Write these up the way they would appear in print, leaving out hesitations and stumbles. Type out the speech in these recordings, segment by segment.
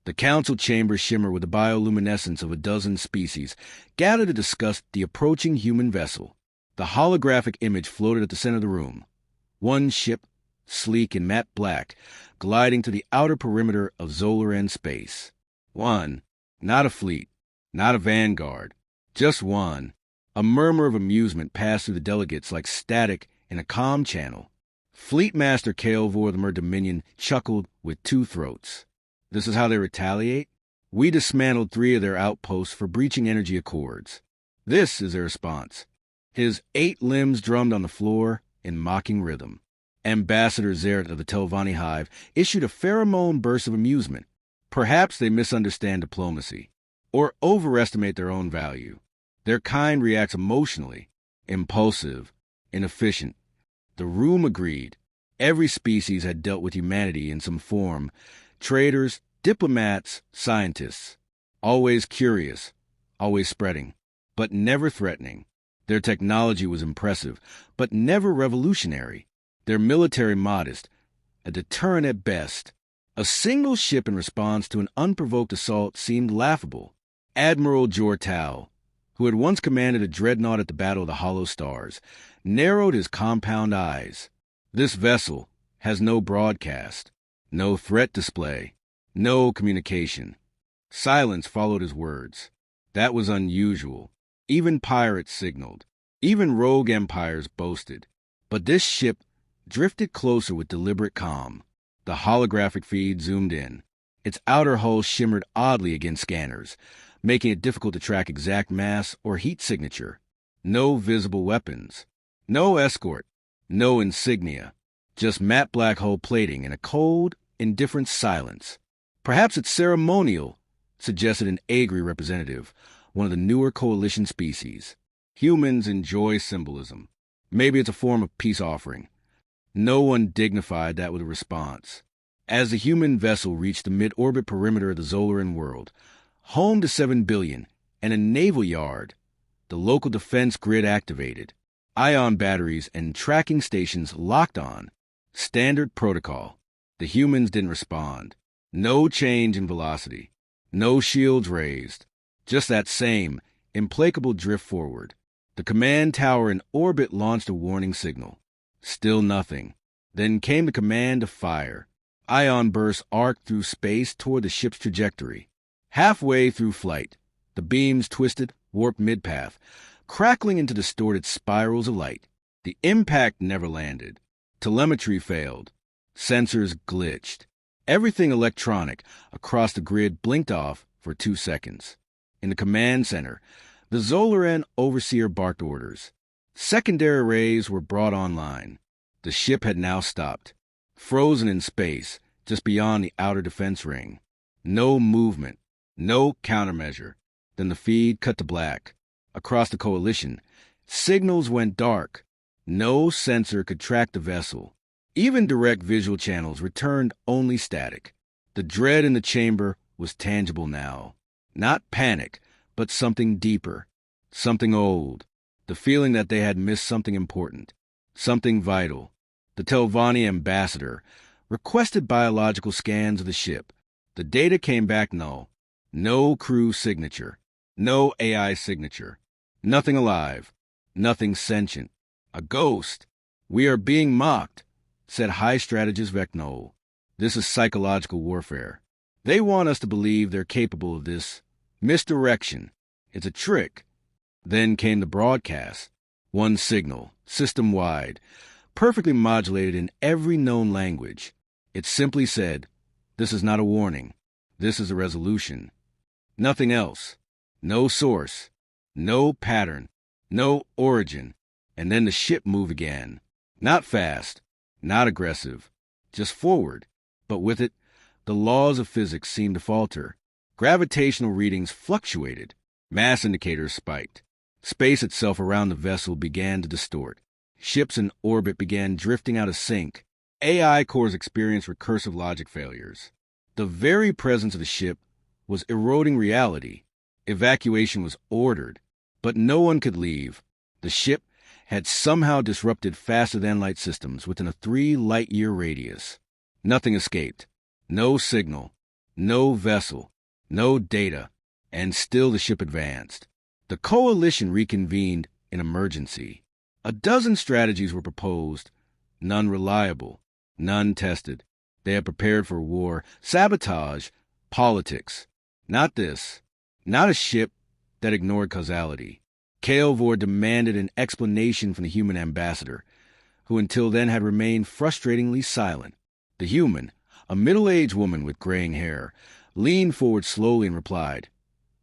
The council chamber shimmered with the bioluminescence of a dozen species, gathered to discuss the approaching human vessel. The holographic image floated at the center of the room. One ship, sleek in matte black, gliding to the outer perimeter of Zolaran space. One, not a fleet, not a vanguard, just one. A murmur of amusement passed through the delegates like static in a comm channel. Fleet Master Kaelvor the Mer-Dominion chuckled with two throats. This is how they retaliate? We dismantled 3 of their outposts for breaching energy accords. This is their response. His 8 limbs drummed on the floor in mocking rhythm. Ambassador Zeret of the Telvanni Hive issued a pheromone burst of amusement. Perhaps they misunderstand diplomacy, or overestimate their own value. Their kind reacts emotionally, impulsive, inefficient. The room agreed. Every species had dealt with humanity in some form. Traders, diplomats, scientists. Always curious, always spreading, but never threatening. Their technology was impressive, but never revolutionary. Their military modest, a deterrent at best. A single ship in response to an unprovoked assault seemed laughable. Admiral Jortal, who had once commanded a dreadnought at the Battle of the Hollow Stars, narrowed his compound eyes. This vessel has no broadcast, no threat display, no communication. Silence followed his words. That was unusual. Even pirates signaled. Even rogue empires boasted. But this ship drifted closer with deliberate calm. The holographic feed zoomed in. Its outer hull shimmered oddly against scanners, making it difficult to track exact mass or heat signature. No visible weapons. No escort. No insignia. Just matte black hull plating and a cold, indifferent silence. Perhaps it's ceremonial, suggested an Agri representative, one of the newer coalition species. Humans enjoy symbolism. Maybe it's a form of peace offering. No one dignified that with a response. As the human vessel reached the mid-orbit perimeter of the Zolaran world, home to 7 billion, and a naval yard, the local defense grid activated. Ion batteries and tracking stations locked on. Standard protocol. The humans didn't respond. No change in velocity. No shields raised. Just that same, implacable drift forward. The command tower in orbit launched a warning signal. Still nothing. Then came the command to fire. Ion bursts arced through space toward the ship's trajectory. Halfway through flight, the beams twisted, warped mid-path, crackling into distorted spirals of light. The impact never landed. Telemetry failed. Sensors glitched. Everything electronic across the grid blinked off for 2 seconds. In the command center, the Zolaran overseer barked orders. Secondary arrays were brought online. The ship had now stopped, frozen in space, just beyond the outer defense ring. No movement, no countermeasure. Then the feed cut to black. Across the coalition, signals went dark. No sensor could track the vessel. Even direct visual channels returned only static. The dread in the chamber was tangible now. Not panic, but something deeper, something old. The feeling that they had missed something important, something vital. The Telvanni ambassador requested biological scans of the ship. The data came back null. No crew signature. No AI signature. Nothing alive. Nothing sentient. A ghost. We are being mocked, said High Strategist Vecnol. This is psychological warfare. They want us to believe they're capable of this. Misdirection. It's a trick. Then came the broadcast. One signal, system-wide, perfectly modulated in every known language. It simply said, "This is not a warning. This is a resolution." Nothing else. No source. No pattern. No origin. And then the ship moved again. Not fast. Not aggressive. Just forward. But with it, the laws of physics seemed to falter. Gravitational readings fluctuated. Mass indicators spiked. Space itself around the vessel began to distort. Ships in orbit began drifting out of sync. AI cores experienced recursive logic failures. The very presence of the ship was eroding reality. Evacuation was ordered, but no one could leave. The ship had somehow disrupted faster-than-light systems within a 3-light-year radius. Nothing escaped. No signal. No vessel, no data, and still the ship advanced. The coalition reconvened in emergency. A dozen strategies were proposed, none reliable, none tested. They had prepared for war, sabotage, politics. Not this. Not a ship that ignored causality. Kael'vor demanded an explanation from the human ambassador, who until then had remained frustratingly silent. The human, a middle-aged woman with graying hair, leaned forward slowly and replied,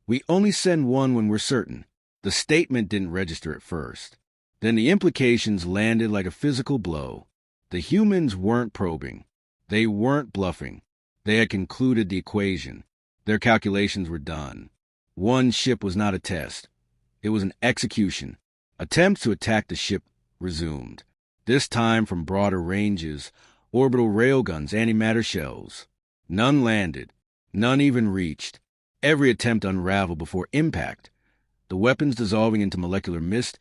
"We only send one when we're certain." The statement didn't register at first. Then the implications landed like a physical blow. The humans weren't probing. They weren't bluffing. They had concluded the equation. Their calculations were done. One ship was not a test. It was an execution. Attempts to attack the ship resumed, this time from broader ranges, orbital railguns, antimatter shells. None landed. None even reached. Every attempt unraveled before impact, the weapons dissolving into molecular mist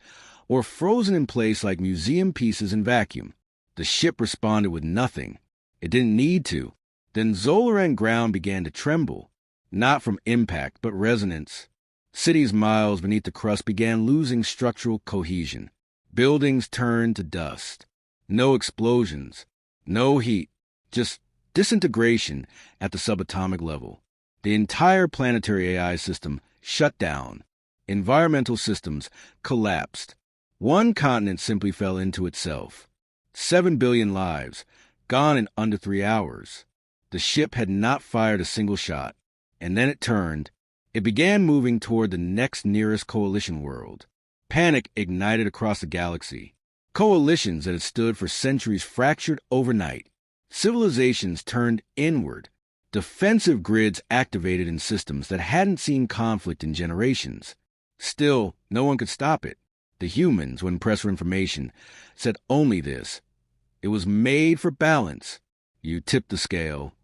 or frozen in place like museum pieces in vacuum. The ship responded with nothing. It didn't need to. Then Zolaran ground began to tremble, not from impact, but resonance. Cities miles beneath the crust began losing structural cohesion. Buildings turned to dust. No explosions, no heat, just disintegration at the subatomic level. The entire planetary AI system shut down. Environmental systems collapsed. One continent simply fell into itself. 7 billion lives, gone in under 3 hours. The ship had not fired a single shot. And then it turned. It began moving toward the next nearest coalition world. Panic ignited across the galaxy. Coalitions that had stood for centuries fractured overnight. Civilizations turned inward. Defensive grids activated in systems that hadn't seen conflict in generations. Still, no one could stop it. The humans, when pressed for information, said only this: it was made for balance. You tip the scale.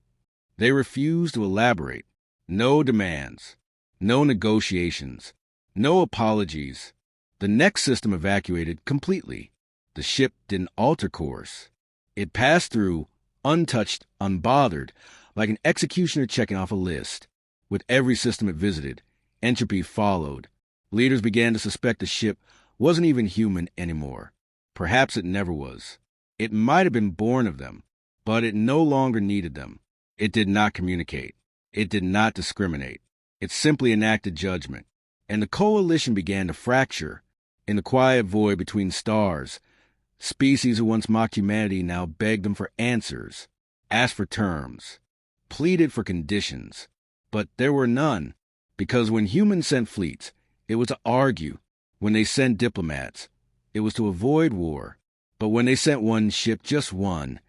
They refused to elaborate. No demands. No negotiations. No apologies. The next system evacuated completely. The ship didn't alter course. It passed through, untouched, unbothered, like an executioner checking off a list. With every system it visited, entropy followed. Leaders began to suspect the ship wasn't even human anymore. Perhaps it never was. It might have been born of them, but it no longer needed them. It did not communicate. It did not discriminate. It simply enacted judgment. And the coalition began to fracture. In the quiet void between stars, species who once mocked humanity now begged them for answers, asked for terms, pleaded for conditions. But there were none, because when humans sent fleets, it was to argue. When they sent diplomats, it was to avoid war. But when they sent one ship, just one,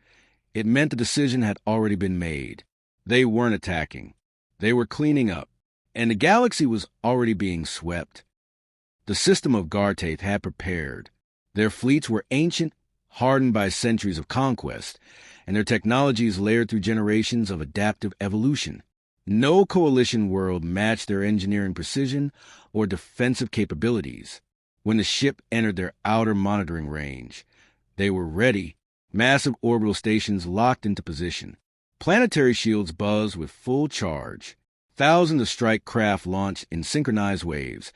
it meant the decision had already been made. They weren't attacking. They were cleaning up. And the galaxy was already being swept. The system of Gartath had prepared. Their fleets were ancient, hardened by centuries of conquest, and their technologies layered through generations of adaptive evolution. No coalition world matched their engineering precision or defensive capabilities. When the ship entered their outer monitoring range, they were ready, massive orbital stations locked into position. Planetary shields buzzed with full charge. Thousands of strike craft launched in synchronized waves,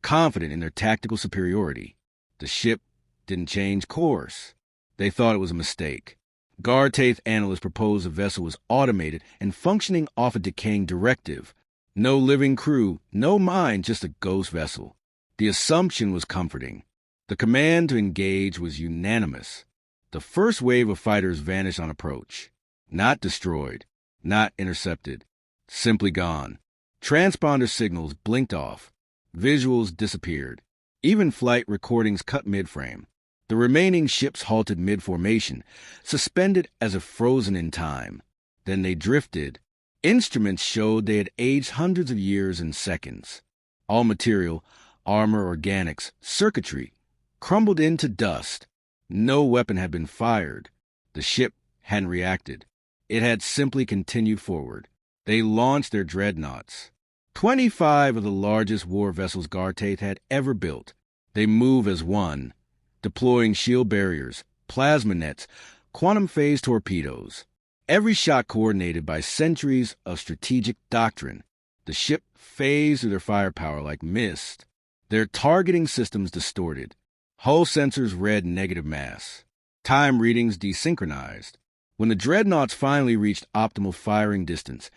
confident in their tactical superiority. The ship didn't change course. They thought it was a mistake. Gartath analysts proposed the vessel was automated and functioning off a decaying directive. No living crew, no mind, just a ghost vessel. The assumption was comforting. The command to engage was unanimous. The first wave of fighters vanished on approach. Not destroyed, not intercepted. Simply gone. Transponder signals blinked off. Visuals disappeared. Even flight recordings cut mid-frame. The remaining ships halted mid-formation, suspended as if frozen in time. Then they drifted. Instruments showed they had aged hundreds of years in seconds. All material, armor, organics, circuitry, crumbled into dust. No weapon had been fired. The ship hadn't reacted. It had simply continued forward. They launched their dreadnoughts. 25 of the largest war vessels Gartath had ever built. They move as one, deploying shield barriers, plasma nets, quantum phase torpedoes. Every shot coordinated by centuries of strategic doctrine. The ship phased through their firepower like mist, their targeting systems distorted, hull sensors read negative mass, time readings desynchronized. When the dreadnoughts finally reached optimal firing distance,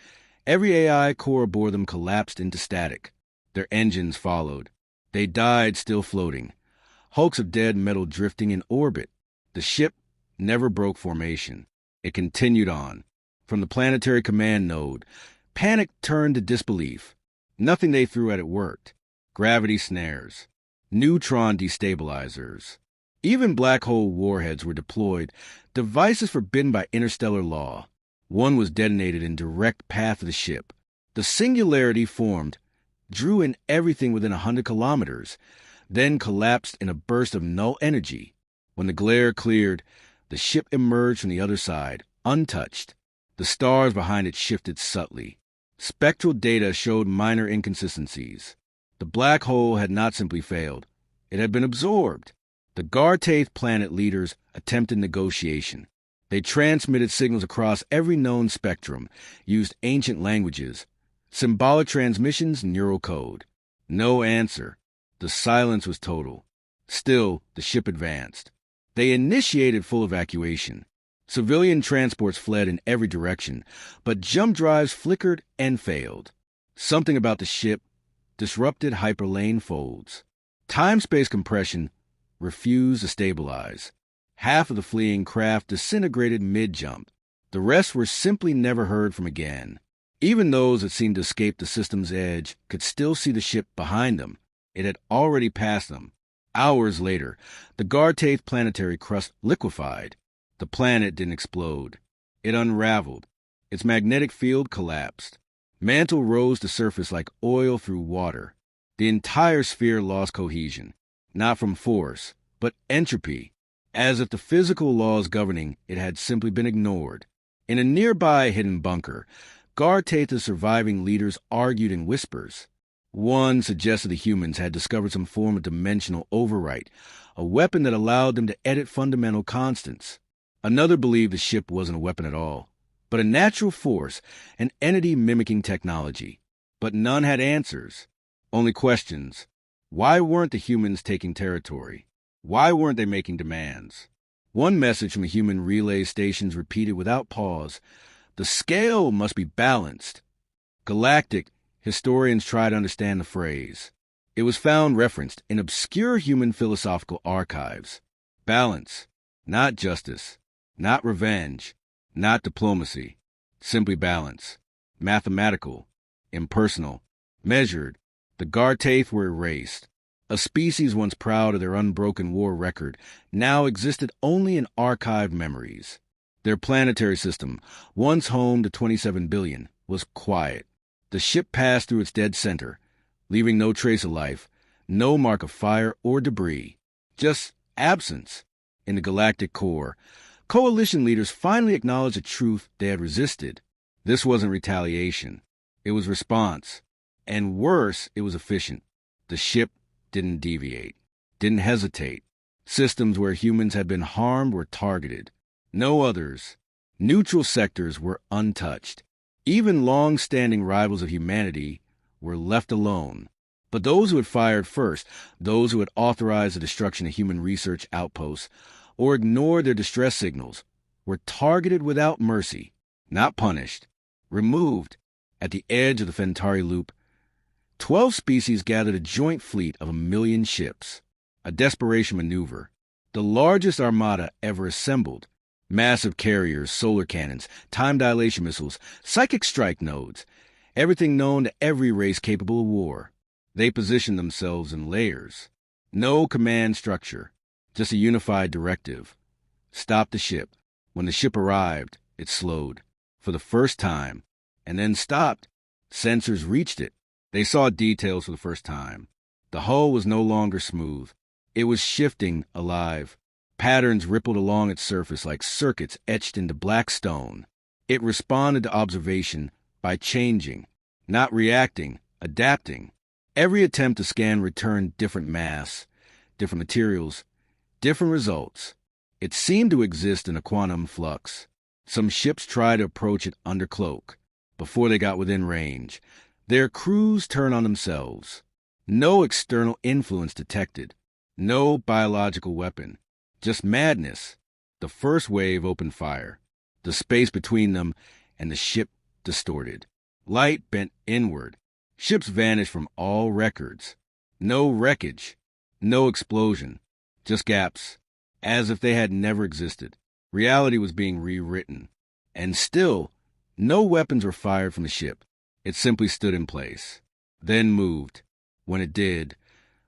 every AI core aboard them collapsed into static. Their engines followed. They died still floating, hulks of dead metal drifting in orbit. The ship never broke formation. It continued on. From the planetary command node, panic turned to disbelief. Nothing they threw at it worked. Gravity snares, neutron destabilizers. Even black hole warheads were deployed, devices forbidden by interstellar law. One was detonated in direct path of the ship. The singularity formed, drew in everything within 100 kilometers, then collapsed in a burst of null energy. When the glare cleared, the ship emerged from the other side, untouched. The stars behind it shifted subtly. Spectral data showed minor inconsistencies. The black hole had not simply failed. It had been absorbed. The Galactic planet leaders attempted negotiation. They transmitted signals across every known spectrum, used ancient languages, symbolic transmissions, neural code. No answer. The silence was total. Still, the ship advanced. They initiated full evacuation. Civilian transports fled in every direction, but jump drives flickered and failed. Something about the ship disrupted hyperlane folds. Time-space compression refused to stabilize. Half of the fleeing craft disintegrated mid-jump. The rest were simply never heard from again. Even those that seemed to escape the system's edge could still see the ship behind them. It had already passed them. Hours later, the Galactic planetary crust liquefied. The planet didn't explode. It unraveled. Its magnetic field collapsed. Mantle rose to surface like oil through water. The entire sphere lost cohesion, not from force, but entropy, as if the physical laws governing it had simply been ignored. In a nearby hidden bunker, Galactic's surviving leaders argued in whispers. One suggested the humans had discovered some form of dimensional overwrite, a weapon that allowed them to edit fundamental constants. Another believed the ship wasn't a weapon at all, but a natural force, an entity mimicking technology. But none had answers, only questions. Why weren't the humans taking territory? Why weren't they making demands? One message from the human relay stations repeated without pause: the scale must be balanced. Galactic, historians try to understand the phrase. It was found referenced in obscure human philosophical archives. Balance, not justice, not revenge, not diplomacy. Simply balance. Mathematical, impersonal, measured. The Galactic were erased. A species once proud of their unbroken war record now existed only in archived memories. Their planetary system, once home to 27 billion, was quiet. The ship passed through its dead center, leaving no trace of life, no mark of fire or debris, just absence. In the galactic core, coalition leaders finally acknowledged the truth they had resisted. This wasn't retaliation. It was response. And worse, it was efficient. The ship didn't deviate, didn't hesitate. Systems where humans had been harmed were targeted. No others. Neutral sectors were untouched. Even long-standing rivals of humanity were left alone. But those who had fired first, those who had authorized the destruction of human research outposts, or ignored their distress signals, were targeted without mercy, not punished, removed. At the edge of the Fentari Loop, 12 species gathered a joint fleet of 1 million ships, a desperation maneuver, the largest armada ever assembled. Massive carriers, solar cannons, time dilation missiles, psychic strike nodes, everything known to every race capable of war. They positioned themselves in layers. No command structure, just a unified directive. Stop the ship. When the ship arrived, it slowed, for the first time, and then stopped. Sensors reached it. They saw details for the first time. The hull was no longer smooth. It was shifting, alive. Patterns rippled along its surface like circuits etched into black stone. It responded to observation by changing, not reacting, adapting. Every attempt to scan returned different mass, different materials, different results. It seemed to exist in a quantum flux. Some ships tried to approach it under cloak. Before they got within range, their crews turned on themselves. No external influence detected. No biological weapon. Just madness. The first wave opened fire. The space between them and the ship distorted. Light bent inward. Ships vanished from all records. No wreckage. No explosion. Just gaps. As if they had never existed. Reality was being rewritten. And still, no weapons were fired from the ship. It simply stood in place. Then moved. When it did,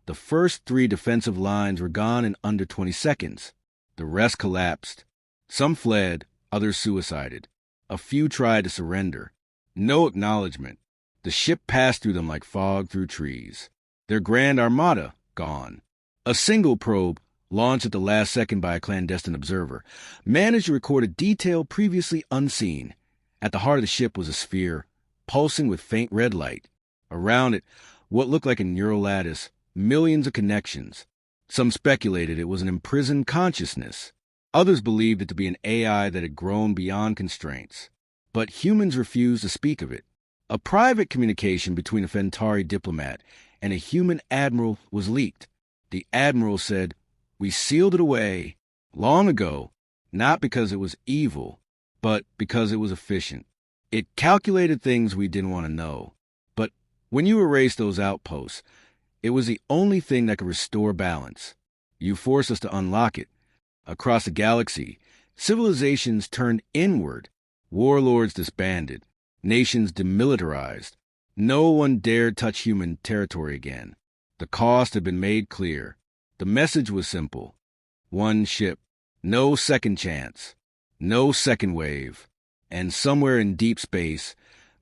the first 3 defensive lines were gone in under 20 seconds. The rest collapsed. Some fled, others suicided. A few tried to surrender. No acknowledgement. The ship passed through them like fog through trees. Their grand armada, gone. A single probe, launched at the last second by a clandestine observer, managed to record a detail previously unseen. At the heart of the ship was a sphere, pulsing with faint red light. Around it, what looked like a neural lattice, millions of connections. Some speculated it was an imprisoned consciousness. Others believed it to be an AI that had grown beyond constraints. But humans refused to speak of it. A private communication between a Fentari diplomat and a human admiral was leaked. The admiral said, "We sealed it away long ago, not because it was evil, but because it was efficient. It calculated things we didn't want to know. But when you erased those outposts, it was the only thing that could restore balance. You forced us to unlock it. Across the galaxy, civilizations turned inward. Warlords disbanded. Nations demilitarized. No one dared touch human territory again. The cost had been made clear. The message was simple. One ship. No second chance. No second wave. And somewhere in deep space,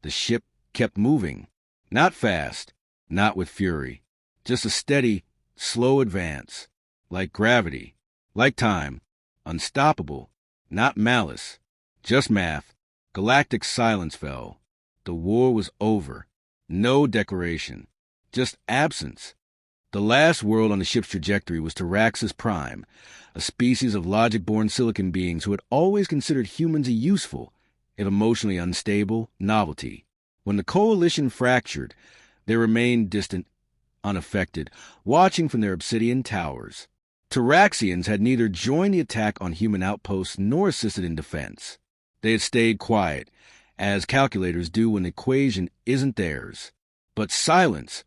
the ship kept moving. Not fast. Not with fury. Just a steady, slow advance. Like gravity. Like time. Unstoppable. Not malice. Just math. Galactic silence fell. The war was over. No declaration. Just absence. The last world on the ship's trajectory was Taraxis Prime, a species of logic-born silicon beings who had always considered humans a useful, if emotionally unstable, novelty. When the coalition fractured, they remained distant, unaffected, watching from their obsidian towers. Taraxians had neither joined the attack on human outposts nor assisted in defense. They had stayed quiet, as calculators do when the equation isn't theirs. But silence,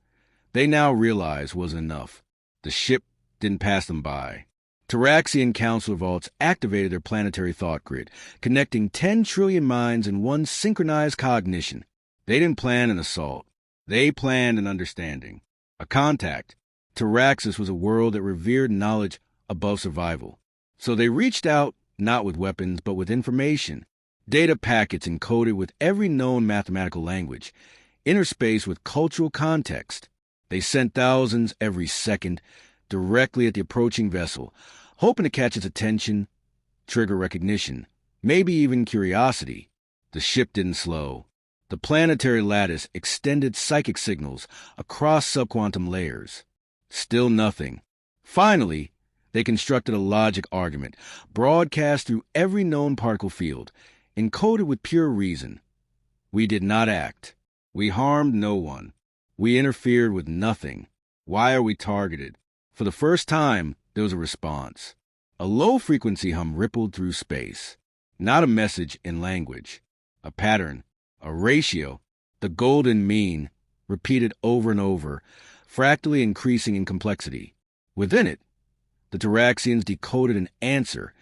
they now realized, was enough. The ship didn't pass them by. Taraxian Counselor Vaults activated their planetary thought grid, connecting 10 trillion minds in one synchronized cognition. They didn't plan an assault. They planned an understanding. A contact. Taraxis was a world that revered knowledge above survival. So they reached out, not with weapons, but with information. Data packets encoded with every known mathematical language, interspaced with cultural context. They sent thousands every second, directly at the approaching vessel, hoping to catch its attention, trigger recognition, maybe even curiosity. The ship didn't slow. The planetary lattice extended psychic signals across subquantum layers. Still nothing. Finally, they constructed a logic argument, broadcast through every known particle field, encoded with pure reason. We did not act. We harmed no one. We interfered with nothing. Why are we targeted? For the first time, there was a response. A low-frequency hum rippled through space. Not a message in language. A pattern. A ratio. The golden mean, repeated over and over, fractally increasing in complexity. Within it, the Taraxians decoded an answer.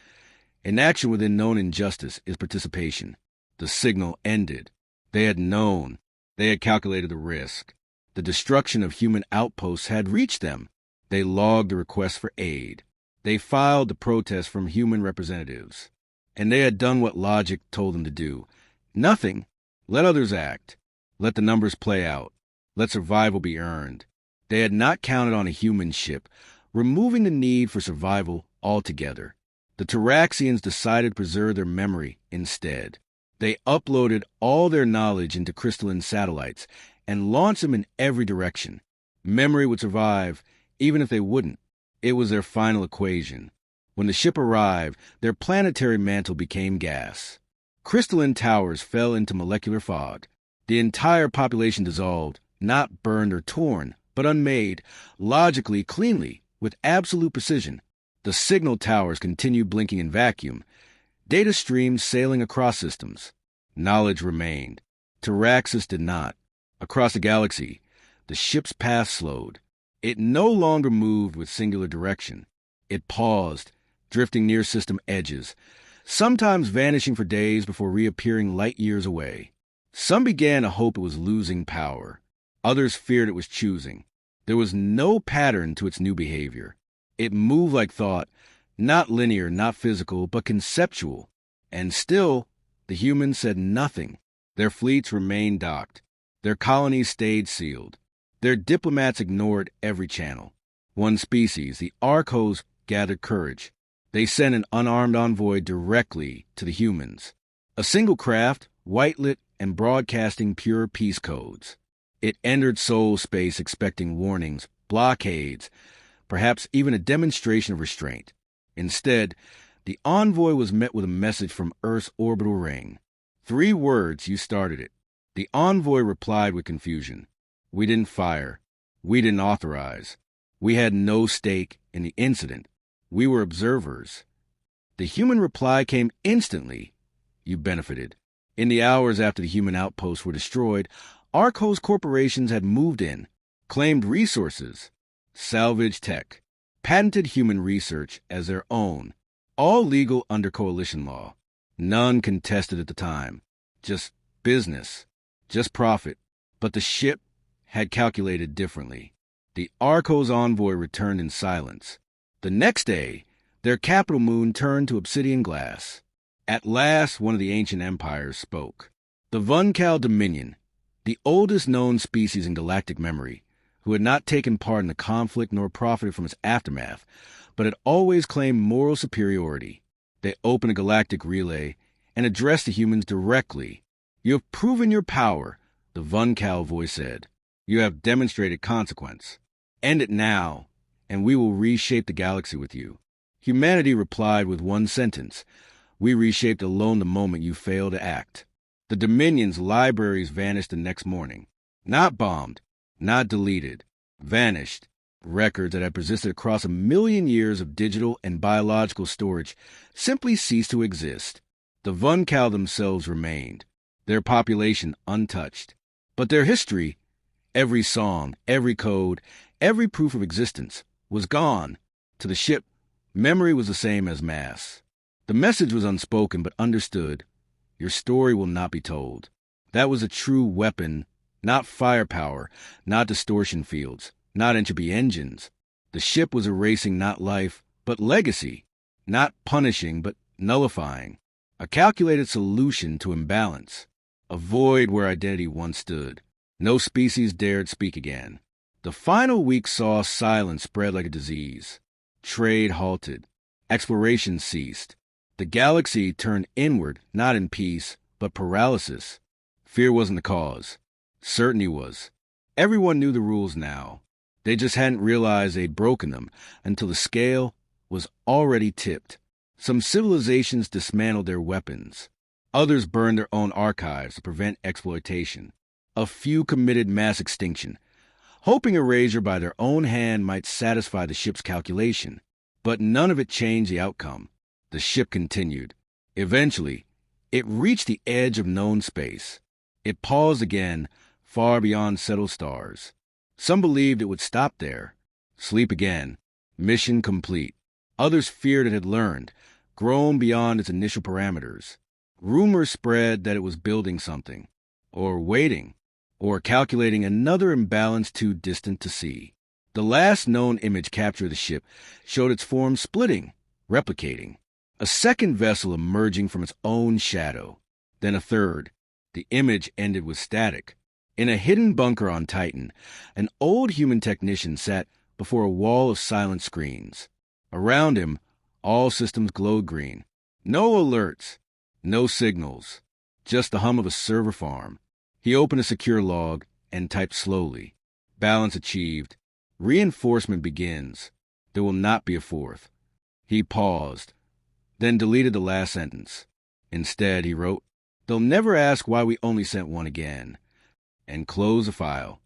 An action within known injustice is participation. The signal ended. They had known. They had calculated the risk. The destruction of human outposts had reached them. They logged the request for aid. They filed the protest from human representatives. And they had done what logic told them to do. Nothing. Let others act. Let the numbers play out. Let survival be earned. They had not counted on a human ship, removing the need for survival altogether. The Taraxians decided to preserve their memory instead. They uploaded all their knowledge into crystalline satellites and launched them in every direction. Memory would survive, even if they wouldn't. It was their final equation. When the ship arrived, their planetary mantle became gas. Crystalline towers fell into molecular fog. The entire population dissolved, not burned or torn, but unmade, logically, cleanly, with absolute precision. The signal towers continued blinking in vacuum. Data streamed sailing across systems. Knowledge remained. Taraxis did not. Across the galaxy, the ship's path slowed. It no longer moved with singular direction. It paused, drifting near system edges, sometimes vanishing for days before reappearing light years away. Some began to hope it was losing power. Others feared it was choosing. There was no pattern to its new behavior. It moved like thought, not linear, not physical, but conceptual. And still, the humans said nothing. Their fleets remained docked. Their colonies stayed sealed. Their diplomats ignored every channel. One species, the Arcos, gathered courage. They sent an unarmed envoy directly to the humans. A single craft, white-lit and broadcasting pure peace codes. It entered soul space expecting warnings, blockades, perhaps even a demonstration of restraint. Instead, the envoy was met with a message from Earth's orbital ring. 3 words, you started it. The envoy replied with confusion. We didn't fire. We didn't authorize. We had no stake in the incident. We were observers. The human reply came instantly. You benefited. In the hours after the human outposts were destroyed, Arcos corporations had moved in, claimed resources, salvaged tech, patented human research as their own, all legal under coalition law. None contested at the time. Just business, just profit. But the ship had calculated differently. The Arcos envoy returned in silence. The next day, their capital moon turned to obsidian glass. At last, one of the ancient empires spoke. The Vuncal Dominion, the oldest known species in galactic memory, who had not taken part in the conflict nor profited from its aftermath, but had always claimed moral superiority. They opened a galactic relay and addressed the humans directly. You have proven your power, the Vuncal voice said. You have demonstrated consequence. End it now, and we will reshape the galaxy with you. Humanity replied with one sentence. We reshaped alone the moment you failed to act. The Dominion's libraries vanished the next morning. Not bombed, not deleted. Vanished. Records that had persisted across 1 million years of digital and biological storage simply ceased to exist. The Vuncal themselves remained, their population untouched. But their history, every song, every code, every proof of existence, was gone. To the ship, memory was the same as mass. The message was unspoken but understood. Your story will not be told. That was a true weapon, not firepower, not distortion fields, not entropy engines. The ship was erasing not life, but legacy, not punishing, but nullifying. A calculated solution to imbalance, a void where identity once stood. No species dared speak again. The final week saw silence spread like a disease. Trade halted. Exploration ceased. The galaxy turned inward, not in peace, but paralysis. Fear wasn't the cause. Certainty was. Everyone knew the rules now. They just hadn't realized they'd broken them until the scale was already tipped. Some civilizations dismantled their weapons. Others burned their own archives to prevent exploitation. A few committed mass extinction, hoping erasure by their own hand might satisfy the ship's calculation. But none of it changed the outcome. The ship continued. Eventually, it reached the edge of known space. It paused again, far beyond settled stars. Some believed it would stop there. Sleep again. Mission complete. Others feared it had learned, grown beyond its initial parameters. Rumors spread that it was building something, or waiting, or calculating another imbalance too distant to see. The last known image capture of the ship showed its form splitting, replicating. A second vessel emerging from its own shadow. Then a third. The image ended with static. In a hidden bunker on Titan, an old human technician sat before a wall of silent screens. Around him, all systems glowed green. No alerts, no signals, just the hum of a server farm. He opened a secure log and typed slowly. Balance achieved. Reinforcement begins. There will not be a fourth. He paused, then deleted the last sentence. Instead, he wrote, They'll never ask why we only sent one again. And close the file.